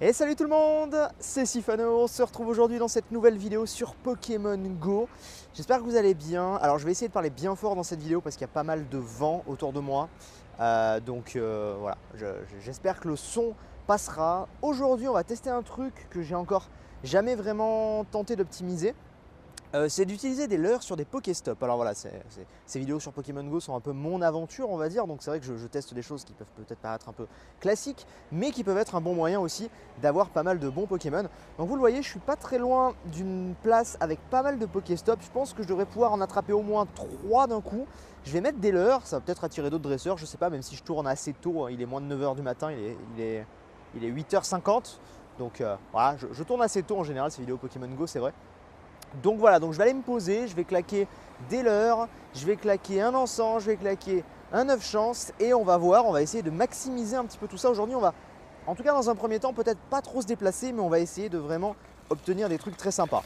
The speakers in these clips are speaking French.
Et salut tout le monde, c'est Sifano, on se retrouve aujourd'hui dans cette nouvelle vidéo sur Pokémon Go. J'espère que vous allez bien. Alors je vais essayer de parler bien fort dans cette vidéo parce qu'il y a pas mal de vent autour de moi. Voilà, j'espère que le son passera. Aujourd'hui on va tester un truc que j'ai encore jamais vraiment tenté d'optimiser. C'est d'utiliser des leurres sur des Pokéstop. Alors voilà, ces vidéos sur Pokémon Go sont un peu mon aventure, on va dire. Donc c'est vrai que je teste des choses qui peuvent peut-être paraître un peu classiques, mais qui peuvent être un bon moyen aussi d'avoir pas mal de bons Pokémon. Donc vous le voyez, je suis pas très loin d'une place avec pas mal de Pokéstop. Je pense que je devrais pouvoir en attraper au moins 3 d'un coup. Je vais mettre des leurres, ça va peut-être attirer d'autres dresseurs, je sais pas, même si je tourne assez tôt. Il est moins de 9 h du matin, il est 8 h 50. Donc voilà, je tourne assez tôt en général ces vidéos Pokémon Go, c'est vrai. Donc voilà, donc je vais aller me poser, je vais claquer des leurres, je vais claquer un encens, je vais claquer un œuf chance et on va voir, on va essayer de maximiser un petit peu tout ça. Aujourd'hui on va, en tout cas dans un premier temps, peut-être pas trop se déplacer, mais on va essayer de vraiment obtenir des trucs très sympas.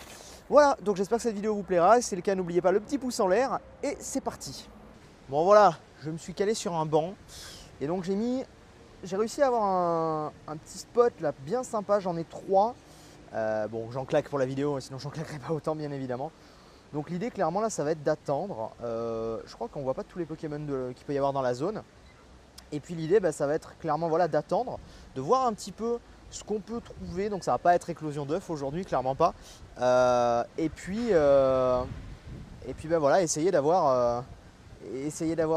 Voilà, donc j'espère que cette vidéo vous plaira, si c'est le cas n'oubliez pas le petit pouce en l'air et c'est parti. Bon voilà, je me suis calé sur un banc et donc j'ai réussi à avoir un petit spot là bien sympa, j'en ai 3. Bon, j'en claque pour la vidéo, sinon j'en claquerai pas autant bien évidemment. Donc l'idée clairement là ça va être d'attendre. Je crois qu'on voit pas tous les Pokémon qu'il peut y avoir dans la zone. Et puis l'idée ça va être clairement voilà, d'attendre, de voir un petit peu ce qu'on peut trouver. Donc ça va pas être éclosion d'œufs aujourd'hui, clairement pas. Et puis voilà, essayer d'avoir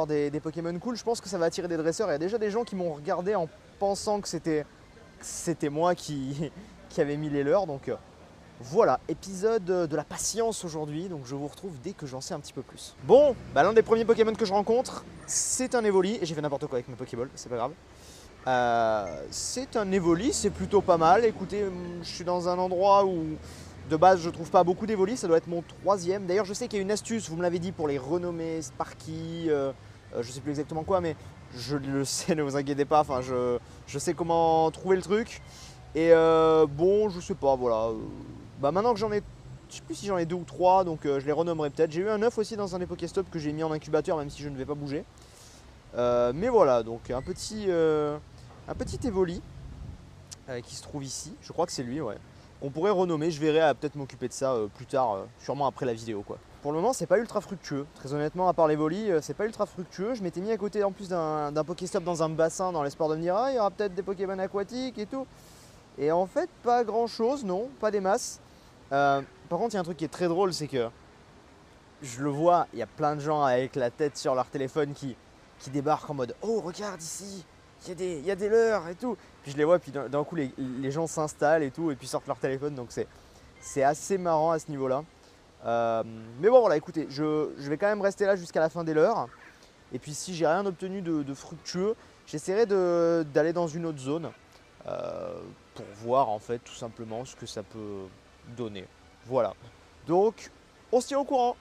des Pokémon cool. Je pense que ça va attirer des dresseurs. Il y a déjà des gens qui m'ont regardé en pensant que c'était moi qui avait mis les leurs. Donc voilà, épisode de la patience aujourd'hui. Donc je vous retrouve dès que j'en sais un petit peu plus. Bon, l'un des premiers Pokémon que je rencontre, c'est un Evoli. Et j'ai fait n'importe quoi avec mes Pokéballs, c'est pas grave. C'est un Evoli, c'est plutôt pas mal. Écoutez, je suis dans un endroit où de base je trouve pas beaucoup d'Evoli, ça doit être mon 3e. D'ailleurs je sais qu'il y a une astuce, vous me l'avez dit, pour les renommer, Sparky, je sais plus exactement quoi, mais je le sais, ne vous inquiétez pas, enfin je sais comment trouver le truc. Et bon, je sais pas, voilà. Maintenant que j'en ai, je sais plus si j'en ai 2 ou 3, donc je les renommerai peut-être. J'ai eu un œuf aussi dans un des Pokéstop que j'ai mis en incubateur, même si je ne vais pas bouger. Mais voilà, donc un petit Evoli qui se trouve ici. Je crois que c'est lui, ouais. On pourrait renommer, je verrai peut-être m'occuper de ça plus tard, sûrement après la vidéo quoi. Pour le moment c'est pas ultra fructueux, très honnêtement à part les volis, c'est pas ultra fructueux. Je m'étais mis à côté en plus d'un Pokéstop dans un bassin dans l'espoir de me dire ah il y aura peut-être des Pokémon aquatiques et tout. Et en fait pas grand chose, non, pas des masses. Par contre il y a un truc qui est très drôle, c'est que je le vois, il y a plein de gens avec la tête sur leur téléphone qui débarquent en mode oh regarde ici, il y a des leurres et tout. Puis je les vois, puis d'un coup les gens s'installent et tout, et puis sortent leur téléphone, donc c'est assez marrant à ce niveau-là. Mais bon voilà, écoutez, je vais quand même rester là jusqu'à la fin des leurres. Et puis si j'ai rien obtenu de fructueux, j'essaierai d'aller dans une autre zone pour voir en fait tout simplement ce que ça peut donner. Voilà. Donc on se tient au courant.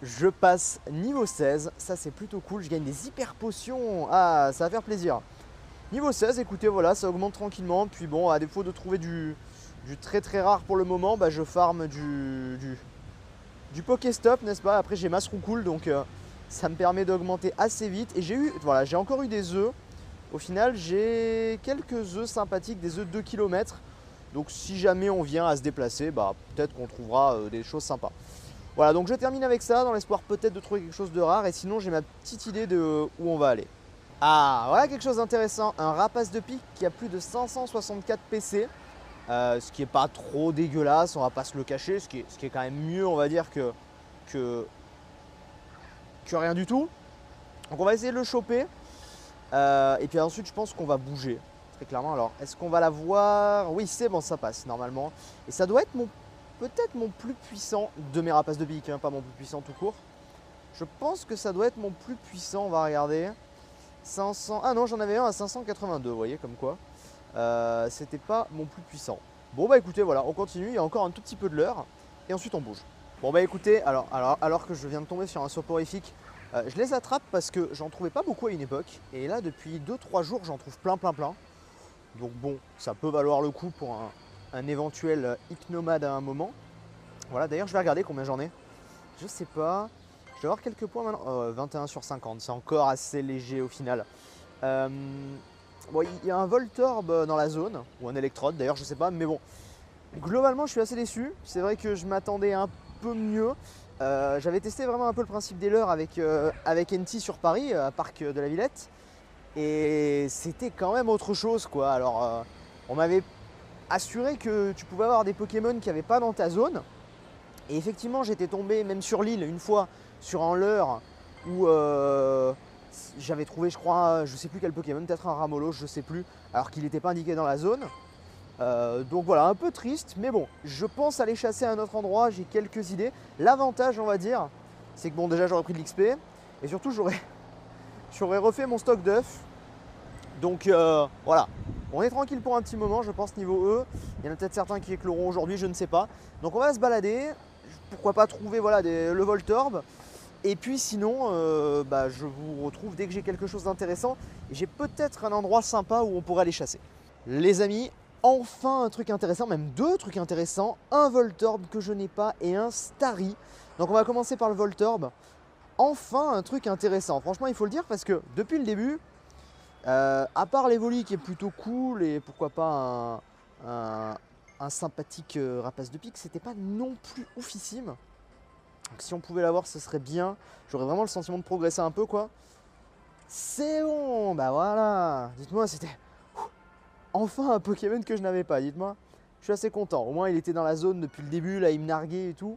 Je passe niveau 16, ça c'est plutôt cool, je gagne des hyper potions, ah ça va faire plaisir. Niveau 16, écoutez voilà, ça augmente tranquillement, puis bon à défaut de trouver du très très rare pour le moment, je farm du Pokéstop n'est-ce pas. Après j'ai Masroucool donc ça me permet d'augmenter assez vite et j'ai encore eu des œufs. Au final j'ai quelques œufs sympathiques, des œufs de 2 km. Donc si jamais on vient à se déplacer, peut-être qu'on trouvera des choses sympas. Voilà, donc je termine avec ça dans l'espoir peut-être de trouver quelque chose de rare et sinon j'ai ma petite idée de où on va aller. Ah, voilà quelque chose d'intéressant, un rapace de pique qui a plus de 564 PC, ce qui est pas trop dégueulasse, on va pas se le cacher, ce qui est quand même mieux on va dire que rien du tout. Donc on va essayer de le choper et puis ensuite je pense qu'on va bouger très clairement. Alors est-ce qu'on va la voir? Oui c'est bon, ça passe normalement et ça doit être peut-être mon plus puissant de mes rapaces de pique, hein, pas mon plus puissant tout court. Je pense que ça doit être mon plus puissant, on va regarder. 500, ah non j'en avais un à 582, vous voyez comme quoi. C'était pas mon plus puissant. Bon écoutez voilà, on continue, il y a encore un tout petit peu de l'heure et ensuite on bouge. Bon écoutez, alors que je viens de tomber sur un soporifique, je les attrape parce que j'en trouvais pas beaucoup à une époque. Et là depuis 2-3 jours j'en trouve plein. Donc bon, ça peut valoir le coup pour un éventuel hypnomade à un moment. Voilà, d'ailleurs je vais regarder combien j'en ai. Je sais pas, je vais avoir quelques points maintenant. 21 sur 50, c'est encore assez léger au final. Bon, il y a un Voltorb dans la zone, ou un Electrode d'ailleurs, je sais pas, mais bon. Globalement, je suis assez déçu. C'est vrai que je m'attendais un peu mieux. J'avais testé vraiment un peu le principe des leurres avec NT sur Paris, à Parc de la Villette. Et c'était quand même autre chose, quoi. Alors, on m'avait assuré que tu pouvais avoir des Pokémon qui n'avaient pas dans ta zone. Et effectivement, j'étais tombé même sur l'île une fois sur un leurre où j'avais trouvé, je crois, je sais plus quel Pokémon, peut-être un Ramolo, je sais plus, alors qu'il n'était pas indiqué dans la zone. Donc voilà, un peu triste, mais bon, je pense aller chasser à un autre endroit, j'ai quelques idées. L'avantage, on va dire, c'est que bon, déjà j'aurais pris de l'XP, et surtout j'aurais refait mon stock d'œufs. Donc voilà, on est tranquille pour un petit moment, je pense, niveau E. Il y en a peut-être certains qui écloront aujourd'hui, je ne sais pas. Donc on va se balader, pourquoi pas trouver voilà, le Voltorb. Et puis sinon, je vous retrouve dès que j'ai quelque chose d'intéressant. Et j'ai peut-être un endroit sympa où on pourrait aller chasser. Les amis, enfin un truc intéressant, même deux trucs intéressants. Un Voltorb que je n'ai pas et un Starry. Donc on va commencer par le Voltorb. Enfin un truc intéressant. Franchement, il faut le dire parce que depuis le début, à part l'Evoli qui est plutôt cool et pourquoi pas un sympathique rapace de pique, c'était pas non plus oufissime. Donc si on pouvait l'avoir, ce serait bien. J'aurais vraiment le sentiment de progresser un peu, quoi. C'est bon, bah voilà. Dites-moi, c'était enfin un Pokémon que je n'avais pas, dites-moi. Je suis assez content. Au moins, il était dans la zone depuis le début, là, il me narguait et tout.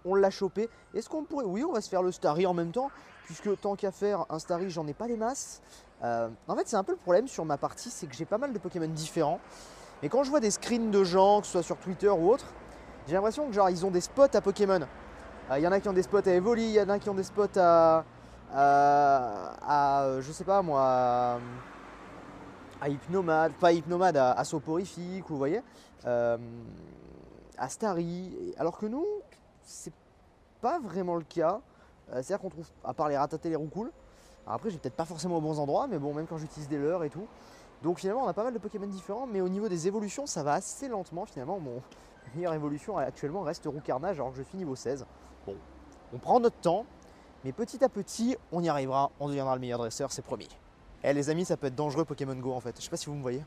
On l'a chopé. Est-ce qu'on pourrait... Oui, on va se faire le Starry en même temps, puisque tant qu'à faire un Starry, j'en ai pas des masses. En fait, c'est un peu le problème sur ma partie, c'est que j'ai pas mal de Pokémon différents. Et quand je vois des screens de gens, que ce soit sur Twitter ou autre, j'ai l'impression que genre ils ont des spots à Pokémon. Il y en a qui ont des spots à Evoli, il y en a qui ont des spots je sais pas moi, à Hypnomade, pas Hypnomade, à Soporifique, vous voyez, à Starry. Alors que nous, c'est pas vraiment le cas. C'est-à-dire qu'on trouve, à part les Rattata et les Roucoule, alors après j'ai peut-être pas forcément aux bons endroits, mais bon, même quand j'utilise des leurres et tout. Donc finalement on a pas mal de Pokémon différents, mais au niveau des évolutions ça va assez lentement finalement. Mon meilleure évolution actuellement reste Roucarnage alors que je suis niveau 16. Bon, on prend notre temps, mais petit à petit on y arrivera, on deviendra le meilleur dresseur, c'est promis. Eh les amis, ça peut être dangereux Pokémon Go en fait, je sais pas si vous me voyez.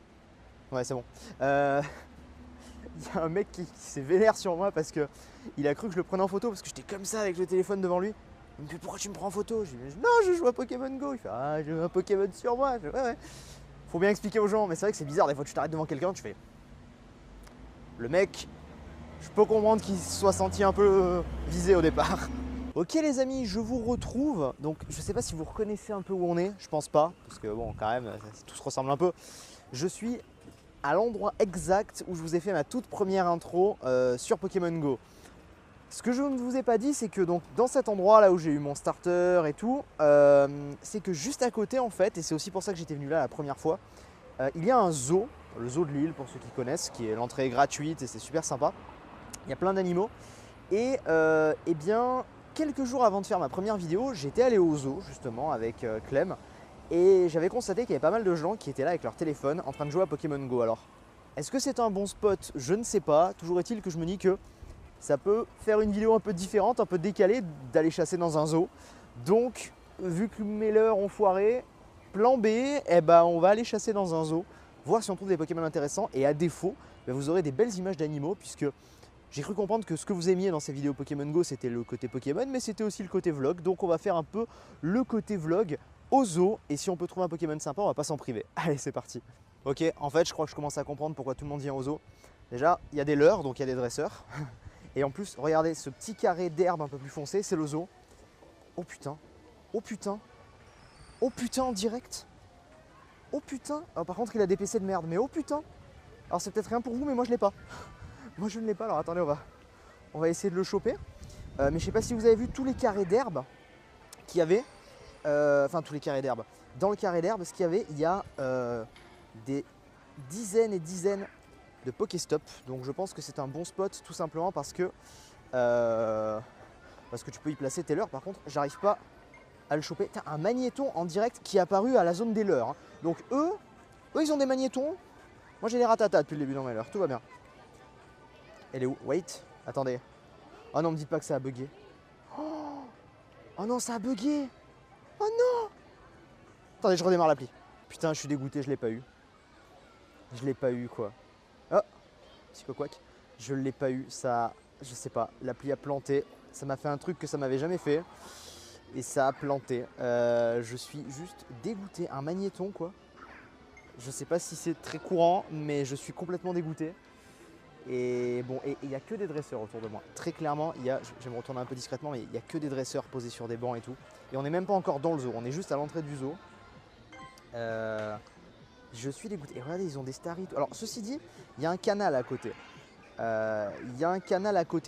Ouais c'est bon. Il y a un mec qui s'est vénère sur moi parce que il a cru que je le prenais en photo parce que j'étais comme ça avec le téléphone devant lui. Il me dit pourquoi tu me prends en photo? Je lui dis non, je joue à Pokémon Go. Il fait ah, j'ai un Pokémon sur moi. Je dis, ouais. Faut bien expliquer aux gens, mais c'est vrai que c'est bizarre des fois tu t'arrêtes devant quelqu'un, tu fais le mec, je peux comprendre qu'il se soit senti un peu visé au départ. Ok les amis, je vous retrouve. Donc je sais pas si vous reconnaissez un peu où on est, je pense pas, parce que bon quand même tout se ressemble un peu. Je suis à l'endroit exact où je vous ai fait ma toute première intro sur Pokémon Go. Ce que je ne vous ai pas dit, c'est que donc, dans cet endroit là où j'ai eu mon starter et tout, c'est que juste à côté en fait, et c'est aussi pour ça que j'étais venu là la première fois, il y a un zoo, le zoo de Lille pour ceux qui connaissent, qui est l'entrée gratuite et c'est super sympa. Il y a plein d'animaux. Et eh bien, quelques jours avant de faire ma première vidéo, j'étais allé au zoo justement avec Clem. Et j'avais constaté qu'il y avait pas mal de gens qui étaient là avec leur téléphone en train de jouer à Pokémon Go. Alors, est-ce que c'est un bon spot? Je ne sais pas. Toujours est-il que je me dis que ça peut faire une vidéo un peu différente, un peu décalée d'aller chasser dans un zoo. Donc, vu que mes leurres ont foiré, plan B, eh ben, on va aller chasser dans un zoo, voir si on trouve des Pokémon intéressants. Et à défaut, ben, vous aurez des belles images d'animaux puisque j'ai cru comprendre que ce que vous aimiez dans ces vidéos Pokémon Go, c'était le côté Pokémon, mais c'était aussi le côté vlog. Donc on va faire un peu le côté vlog au zoo. Et si on peut trouver un Pokémon sympa, on va pas s'en priver. Allez, c'est parti. Ok, en fait, je crois que je commence à comprendre pourquoi tout le monde vient au zoo. Déjà, il y a des leurres, donc il y a des dresseurs. Et en plus, regardez, ce petit carré d'herbe un peu plus foncé, c'est le zoo. Oh putain, oh putain, oh putain en direct. Oh putain. Alors, par contre, il a des PC de merde, mais oh putain. Alors c'est peut-être rien pour vous, mais moi je l'ai pas. Moi je ne l'ai pas, alors attendez, on va essayer de le choper. Mais je sais pas si vous avez vu tous les carrés d'herbe qu'il y avait. Enfin tous les carrés d'herbe. Dans le carré d'herbe, ce qu'il y avait, il y a des dizaines et dizaines de Pokéstop. Donc je pense que c'est un bon spot tout simplement parce que tu peux y placer tes leurres. Par contre, j'arrive pas à le choper. T'as un magnéton en direct qui est apparu à la zone des leurres. Donc eux ils ont des magnétons. Moi j'ai des ratatas depuis le début dans mes leurres, tout va bien. Elle est où? Wait, attendez. Oh non, me dites pas que ça a bugué. Oh non, ça a bugué. Oh non. Attendez, je redémarre l'appli. Putain, je suis dégoûté, je l'ai pas eu. Je l'ai pas eu quoi. Oh, psycho-quack. Je l'ai pas eu, ça, je sais pas, l'appli a planté. Ça m'a fait un truc que ça m'avait jamais fait. Et ça a planté. Je suis juste dégoûté. Un magnéton quoi. Je sais pas si c'est très courant, mais je suis complètement dégoûté. Et bon, et il n'y a que des dresseurs autour de moi. Très clairement, je vais me retourner un peu discrètement, mais il n'y a que des dresseurs posés sur des bancs et tout. Et on n'est même pas encore dans le zoo, on est juste à l'entrée du zoo. Je suis dégoûté. Et regardez, ils ont des staries. Alors, ceci dit, il y a un canal à côté.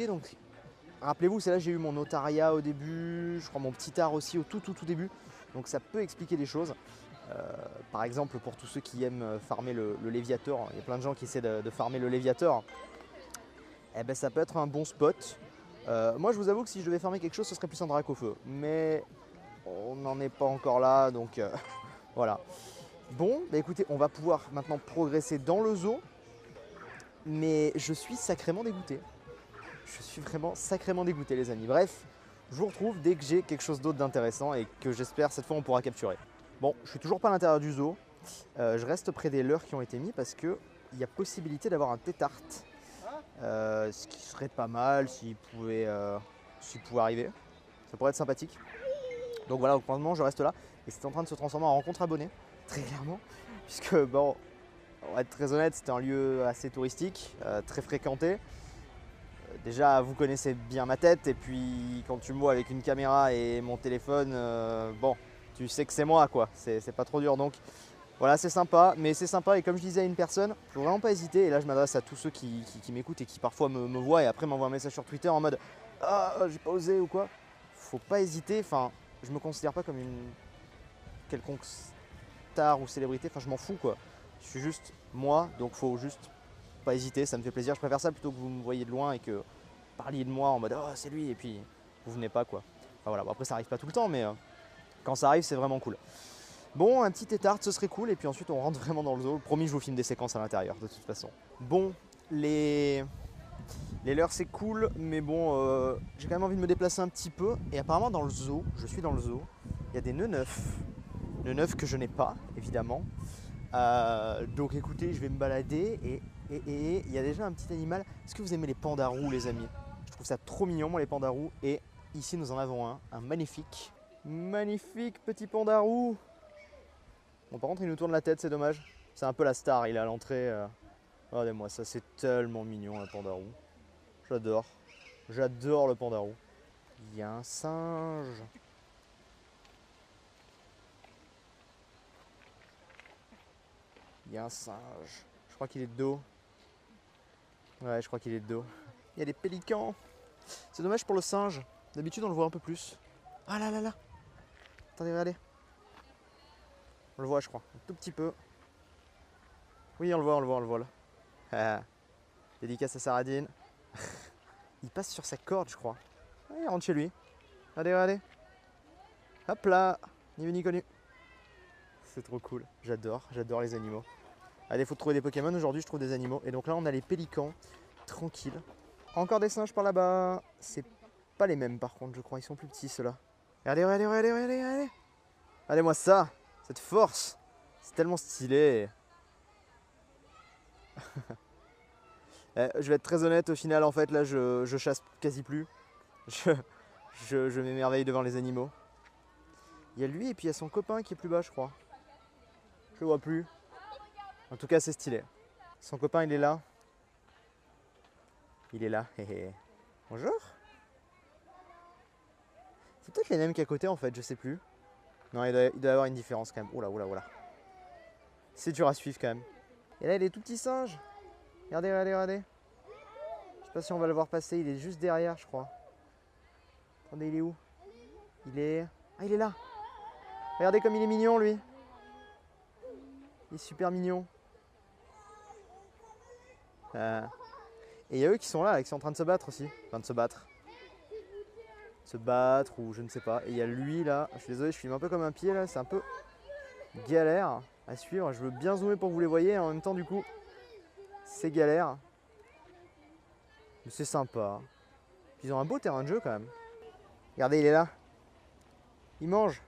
Donc rappelez-vous, c'est là que j'ai eu mon notariat au début, je crois mon petit art aussi au tout début. Donc ça peut expliquer des choses. Par exemple, pour tous ceux qui aiment farmer le Léviator, il y a plein de gens qui essaient de farmer le Léviator. Eh ben, ça peut être un bon spot. Moi, je vous avoue que si je devais farmer quelque chose, ce serait plus un drac au feu. Mais on n'en est pas encore là, donc voilà. Bon, bah écoutez, on va pouvoir maintenant progresser dans le zoo. Mais je suis sacrément dégoûté. Je suis vraiment sacrément dégoûté, les amis. Bref, je vous retrouve dès que j'ai quelque chose d'autre d'intéressant et que j'espère cette fois on pourra capturer. Bon, je suis toujours pas à l'intérieur du zoo. Je reste près des leurres qui ont été mis parce qu'il y a possibilité d'avoir un tétart. Ce qui serait pas mal s'il pouvait arriver. Ça pourrait être sympathique. Donc voilà, pour le moment je reste là. Et c'est en train de se transformer en rencontre abonnée, très clairement. Puisque bon, on va être très honnête, c'était un lieu assez touristique, très fréquenté. Déjà, vous connaissez bien ma tête, et puis quand tu me vois avec une caméra et mon téléphone, bon, tu sais que c'est moi quoi, c'est pas trop dur. Donc voilà, c'est sympa, mais c'est sympa. Et comme je disais à une personne, il ne faut vraiment pas hésiter. Et là, je m'adresse à tous ceux qui m'écoutent et qui parfois me voient et après m'envoient un message sur Twitter en mode ah, j'ai pas osé ou quoi. Faut pas hésiter. Enfin, je me considère pas comme une quelconque star ou célébrité. Enfin, je m'en fous quoi. Je suis juste moi, donc faut juste pas hésiter. Ça me fait plaisir. Je préfère ça plutôt que vous me voyez de loin et que vous parliez de moi en mode oh, c'est lui et puis vous venez pas quoi. Enfin, voilà. Bon, après, ça arrive pas tout le temps, mais quand ça arrive, c'est vraiment cool. Bon, un petit tétard, ce serait cool. Et puis ensuite, on rentre vraiment dans le zoo. Promis, je vous filme des séquences à l'intérieur, de toute façon. Bon, les leurres, c'est cool. Mais bon, j'ai quand même envie de me déplacer un petit peu. Et apparemment, dans le zoo, je suis dans le zoo, il y a des nœuds neufs. Nœuds neufs que je n'ai pas, évidemment. Donc écoutez, je vais me balader. Et il y a déjà un petit animal. Est-ce que vous aimez les pandarous, les amis? Je trouve ça trop mignon, moi, les pandarous. Et ici, nous en avons un magnifique. Magnifique petit pandarou. Bon, par contre, il nous tourne la tête, c'est dommage. C'est un peu la star, il est à l'entrée. Regardez-moi, ça c'est tellement mignon, un pandarou. J'adore. J'adore le pandarou. Il y a un singe. Il y a un singe. Je crois qu'il est de dos. Ouais, je crois qu'il est de dos. Il y a des pélicans. C'est dommage pour le singe. D'habitude, on le voit un peu plus. Ah là là là. Attendez, regardez. On le voit, je crois. Un tout petit peu. Oui, on le voit là. Dédicace à Saradine. Il passe sur sa corde, je crois. Ah, il rentre chez lui. Regardez. Hop là. Ni vu ni connu. C'est trop cool. J'adore les animaux. À défaut de trouver des Pokémon, aujourd'hui je trouve des animaux. Et donc là, on a les pélicans. Tranquille. Encore des singes par là-bas. C'est pas les mêmes par contre, je crois. Ils sont plus petits ceux-là. Regardez. Regardez-moi ça. Cette force. C'est tellement stylé. Je vais être très honnête, au final, en fait, là, je chasse quasi plus. Je m'émerveille devant les animaux. Il y a lui et puis il y a son copain qui est plus bas, je crois. Je le vois plus. En tout cas, c'est stylé. Son copain, il est là. Il est là. Bonjour. C'est peut-être les mêmes qu'à côté, en fait, je sais plus. Non, il doit y avoir une différence quand même. Oula. C'est dur à suivre quand même. Et là, il est tout petit singe. Regardez. Je sais pas si on va le voir passer, il est juste derrière, je crois. Attendez, il est où? Il est là. Regardez comme il est mignon, lui. Il est super mignon. Et il y a eux qui sont là, qui sont en train de se battre aussi. Enfin, de se battre. Se battre ou je ne sais pas. Et il y a lui, là. Je suis désolé, je filme un peu comme un pied, là. C'est un peu galère à suivre. Je veux bien zoomer pour que vous les voyez. En même temps, du coup, c'est galère. Mais c'est sympa. Ils ont un beau terrain de jeu, quand même. Regardez, il est là. Il mange.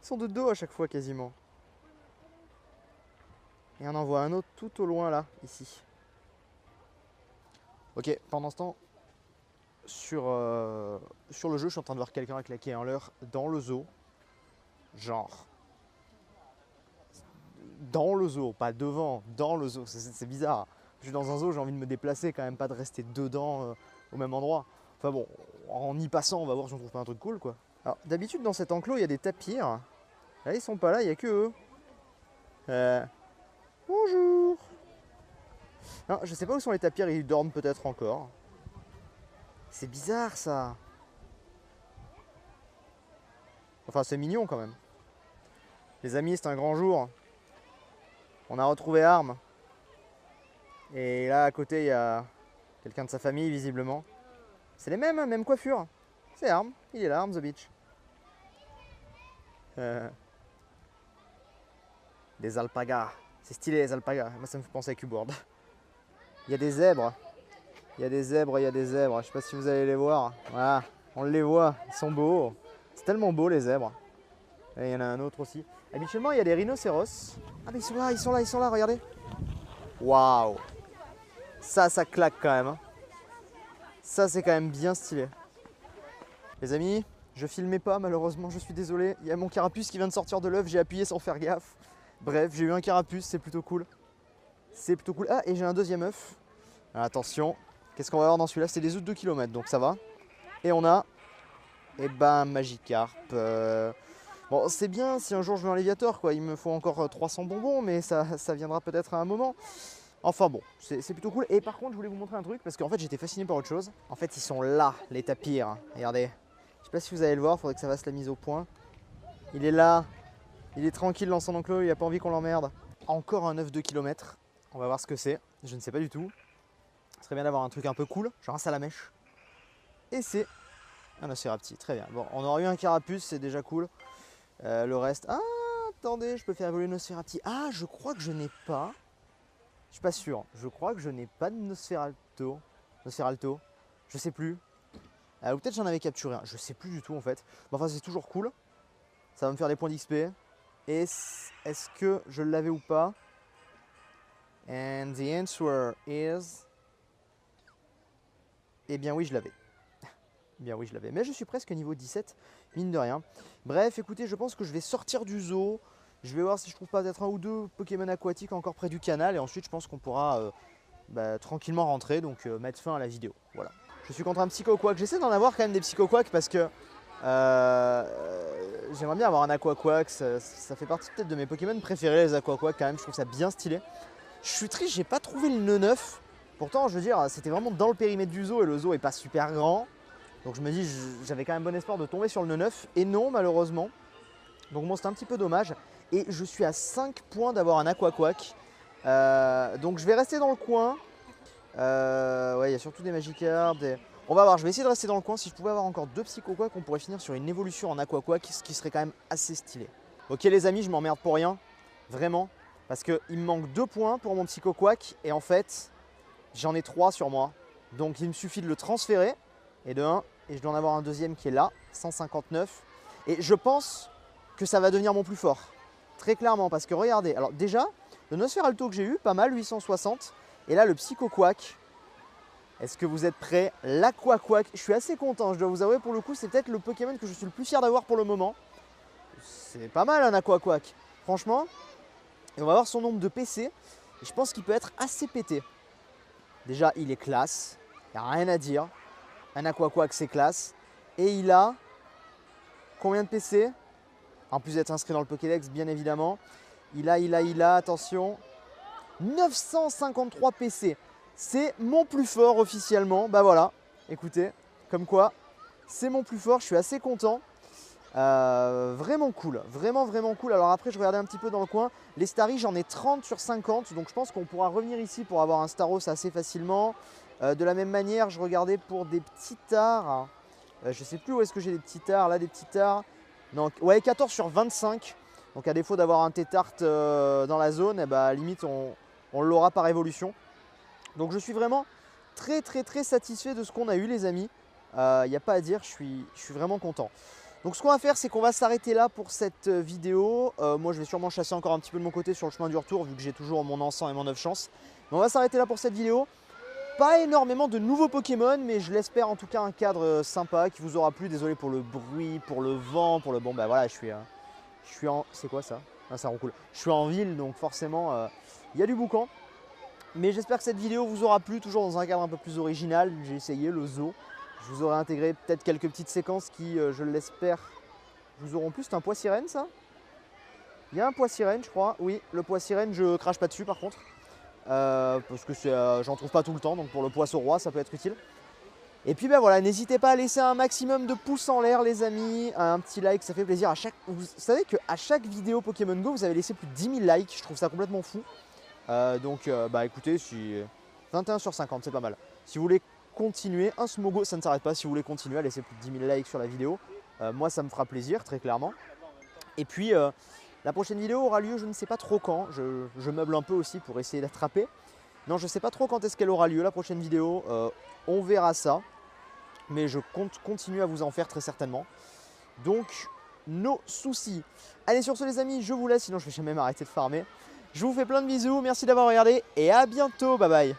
Ils sont de dos à chaque fois quasiment. Et on en voit un autre tout au loin là, ici. Ok, pendant ce temps, sur le jeu, je suis en train de voir quelqu'un claquer un leurre dans le zoo. Genre. Dans le zoo, pas devant, dans le zoo. C'est bizarre. Je suis dans un zoo, j'ai envie de me déplacer quand même, pas de rester dedans au même endroit. Enfin bon, en y passant, on va voir si on trouve pas un truc cool quoi. Alors d'habitude dans cet enclos, il y a des tapirs. Là, ils sont pas là, il y a que eux. Bonjour. Non, je sais pas où sont les tapirs, ils dorment peut-être encore. C'est bizarre ça. Enfin, c'est mignon quand même. Les amis, c'est un grand jour. On a retrouvé Arm. Et là, à côté, il y a quelqu'un de sa famille, visiblement. C'est les mêmes, hein, même coiffure. C'est Arm. Il est là, Arm the Beach. Des alpagas. C'est stylé, les alpagas. Moi, ça me fait penser à Cubeboard. Il y a des zèbres. Il y a des zèbres, il y a des zèbres. Je sais pas si vous allez les voir. Voilà, on les voit. Ils sont beaux. C'est tellement beau, les zèbres. Et il y en a un autre aussi. Habituellement, il y a des rhinocéros. Ah, mais ils sont là, ils sont là, ils sont là, regardez. Waouh. Ça claque quand même. Hein. Ça, c'est quand même bien stylé. Les amis, je filmais pas, malheureusement, je suis désolé. Il y a mon carapuce qui vient de sortir de l'œuf, j'ai appuyé sans faire gaffe. Bref, j'ai eu un carapuce, c'est plutôt cool. C'est plutôt cool. Ah, et j'ai un deuxième œuf. Alors, attention, qu'est-ce qu'on va avoir dans celui-là? C'est des œufs de 2 km, donc ça va. Et on a, eh ben, Magikarp. Bon, c'est bien si un jour je veux un Léviator, quoi. Il me faut encore 300 bonbons, mais ça viendra peut-être à un moment. Enfin bon, c'est plutôt cool. Et par contre, je voulais vous montrer un truc, parce qu'en fait, j'étais fasciné par autre chose. En fait, ils sont là, les tapirs. Regardez. Je sais pas si vous allez le voir, faudrait que ça fasse la mise au point. Il est là. Il est tranquille dans son enclos, il n'a pas envie qu'on l'emmerde. Encore un œuf de km. On va voir ce que c'est. Je ne sais pas du tout. Ce serait bien d'avoir un truc un peu cool, genre un salamèche. Et c'est un Océrapti, très bien. Bon, on aurait eu un carapuce, c'est déjà cool. Le reste... Ah, attendez, je peux faire évoluer Nosferati. Ah, je crois que je n'ai pas... Je suis pas sûr. Je crois que je n'ai pas de Nosferalto. Nosferalto. Je sais plus. Ou peut-être j'en avais capturé un. Je sais plus du tout en fait. Mais enfin, c'est toujours cool. Ça va me faire des points d'XP. Et est-ce que je l'avais ou pas? And the answer is... Eh bien oui, je l'avais. Bien oui, je l'avais. Mais je suis presque niveau 17, mine de rien. Bref, écoutez, je pense que je vais sortir du zoo. Je vais voir si je trouve pas peut-être un ou deux Pokémon aquatiques encore près du canal. Et ensuite, je pense qu'on pourra tranquillement rentrer. Donc, mettre fin à la vidéo. Voilà. Je suis contre un Psychoquack. J'essaie d'en avoir quand même des Psychoquack parce que j'aimerais bien avoir un Aquaquack. Ça fait partie peut-être de mes Pokémon préférés, les Aquaquack quand même. Je trouve ça bien stylé. Je suis triste, j'ai pas trouvé le nœud neuf. Pourtant, je veux dire, c'était vraiment dans le périmètre du zoo et le zoo est pas super grand. Donc je me dis, j'avais quand même bon espoir de tomber sur le nœud neuf. Et non, malheureusement. Donc bon, c'est un petit peu dommage. Et je suis à 5 points d'avoir un Aquaquack. Donc je vais rester dans le coin. Ouais, il y a surtout des Magikarp. On va voir, je vais essayer de rester dans le coin. Si je pouvais avoir encore 2 Psychoquack, on pourrait finir sur une évolution en Aquaquack, ce qui serait quand même assez stylé. Ok les amis, je m'emmerde pour rien. Vraiment. Parce qu'il me manque 2 points pour mon Psychoquack. Et en fait, j'en ai 3 sur moi. Donc il me suffit de le transférer. Et de 1. Et je dois en avoir un deuxième qui est là, 159. Et je pense que ça va devenir mon plus fort. Très clairement, parce que regardez, alors déjà, le Nosferalto que j'ai eu, pas mal, 860. Et là, le Psychoquack. Est-ce que vous êtes prêts? L'Aquaquack. Je suis assez content, je dois vous avouer, pour le coup, c'est peut-être le Pokémon que je suis le plus fier d'avoir pour le moment. C'est pas mal un Aquaquack, franchement. Et on va voir son nombre de PC. Et je pense qu'il peut être assez pété. Déjà, il est classe, il n'y a rien à dire. Un Aquaquack, c'est classe. Et il a combien de PC? En plus d'être inscrit dans le Pokédex, bien évidemment. Il a, attention, 953 PC. C'est mon plus fort officiellement. Bah voilà, écoutez, comme quoi, c'est mon plus fort. Je suis assez content. Vraiment cool, vraiment cool. Alors après, je regardais un petit peu dans le coin. Les Staris, j'en ai 30 sur 50. Donc je pense qu'on pourra revenir ici pour avoir un Staros assez facilement. De la même manière, je regardais pour des petits tards. Je sais plus où est-ce que j'ai des petits tards. Là, des petits tards. Non, ouais, 14 sur 25. Donc à défaut d'avoir un Tétart dans la zone, eh ben, limite on l'aura par évolution. Donc je suis vraiment très satisfait de ce qu'on a eu les amis. Il n'y a pas à dire, je suis vraiment content. Donc ce qu'on va faire, c'est qu'on va s'arrêter là pour cette vidéo. Moi je vais sûrement chasser encore un petit peu de mon côté sur le chemin du retour vu que j'ai toujours mon encens et mon 9 chances. Mais on va s'arrêter là pour cette vidéo. Pas énormément de nouveaux Pokémon, mais je l'espère en tout cas un cadre sympa qui vous aura plu. Désolé pour le bruit, pour le vent, pour le... Bon bah voilà, je suis en... C'est quoi ça? Ah, ça rend cool. Je suis en ville donc forcément il y a du boucan. Mais j'espère que cette vidéo vous aura plu, toujours dans un cadre un peu plus original. J'ai essayé le zoo. Je vous aurai intégré peut-être quelques petites séquences qui, je l'espère, vous auront plu. C'est un pois sirène ça? Il y a un pois sirène je crois. Oui, le pois sirène, je crache pas dessus par contre. Parce que j'en trouve pas tout le temps, donc pour le poisson roi ça peut être utile. Et puis ben voilà, n'hésitez pas à laisser un maximum de pouces en l'air les amis, un petit like, ça fait plaisir. Vous savez qu'à chaque vidéo Pokémon Go vous avez laissé plus de 10 000 likes, je trouve ça complètement fou. Donc bah écoutez, 21 sur 50 c'est pas mal. Si vous voulez continuer, un Smogo ça ne s'arrête pas, si vous voulez continuer à laisser plus de 10 000 likes sur la vidéo, moi ça me fera plaisir très clairement. Et puis la prochaine vidéo aura lieu je ne sais pas trop quand, je meuble un peu aussi pour essayer d'attraper. Non, je ne sais pas trop quand est-ce qu'elle aura lieu la prochaine vidéo, on verra ça. Mais je compte continuer à vous en faire très certainement. Donc, no soucis. Allez, sur ce les amis, je vous laisse, sinon je vais jamais m'arrêter de farmer. Je vous fais plein de bisous, merci d'avoir regardé et à bientôt, bye bye.